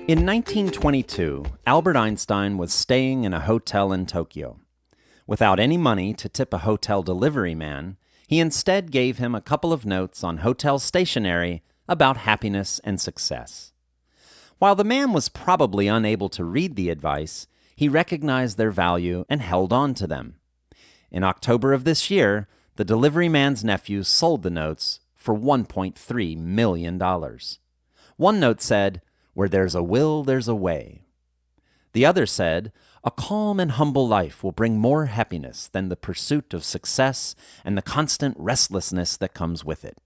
In 1922, Albert Einstein was staying in a hotel in Tokyo. Without any money to tip a hotel delivery man, he instead gave him a couple of notes on hotel stationery about happiness and success. While the man was probably unable to read the advice, he recognized their value and held on to them. In October of this year, the delivery man's nephew sold the notes for $1.3 million. One note said, "Where there's a will, there's a way." The other said, "A calm and humble life will bring more happiness than the pursuit of success and the constant restlessness that comes with it."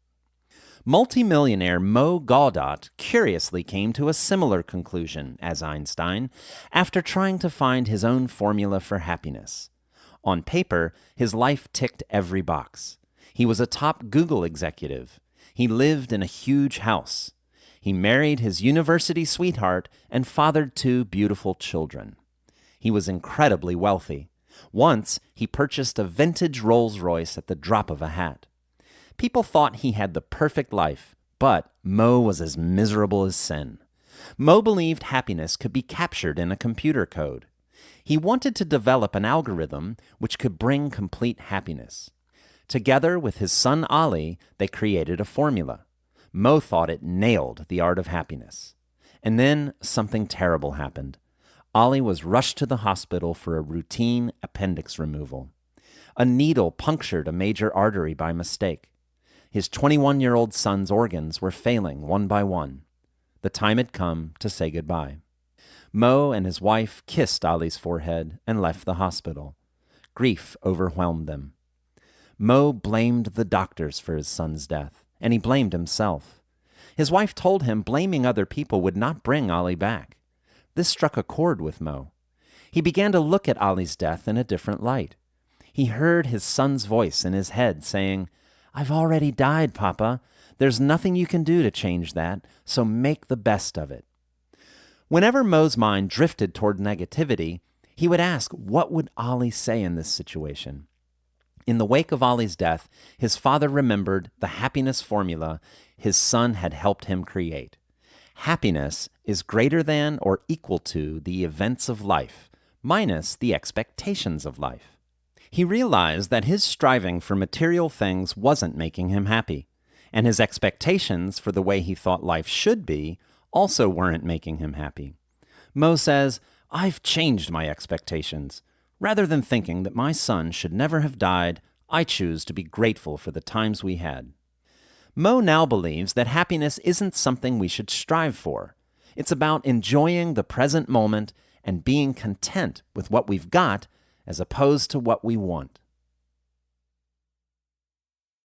Multimillionaire Gawdat curiously came to a similar conclusion as Einstein after trying to find his own formula for happiness. On paper, his life ticked every box. He was a top Google executive. He lived in a huge house. He married his university sweetheart and fathered 2 beautiful children. He was incredibly wealthy. Once, he purchased a vintage Rolls-Royce at the drop of a hat. People thought he had the perfect life, but Mo was as miserable as sin. Mo believed happiness could be captured in a computer code. He wanted to develop an algorithm which could bring complete happiness. Together with his son Ali, they created a formula. Mo thought it nailed the art of happiness. And then something terrible happened. Ali was rushed to the hospital for a routine appendix removal. A needle punctured a major artery by mistake. His 21-year-old son's organs were failing one by one. The time had come to say goodbye. Mo and his wife kissed Ali's forehead and left the hospital. Grief overwhelmed them. Mo blamed the doctors for his son's death, and he blamed himself. His wife told him blaming other people would not bring Ali back. This struck a chord with Mo. He began to look at Ali's death in a different light. He heard his son's voice in his head saying, "I've already died, Papa. There's nothing you can do to change that, so make the best of it." Whenever Mo's mind drifted toward negativity, he would ask, what would Ali say in this situation? In the wake of Ali's death, his father remembered the happiness formula his son had helped him create. Happiness is greater than or equal to the events of life, minus the expectations of life. He realized that his striving for material things wasn't making him happy, and his expectations for the way he thought life should be also weren't making him happy. Mo says, "I've changed my expectations. Rather than thinking that my son should never have died, I choose to be grateful for the times we had." Mo now believes that happiness isn't something we should strive for. It's about enjoying the present moment and being content with what we've got as opposed to what we want.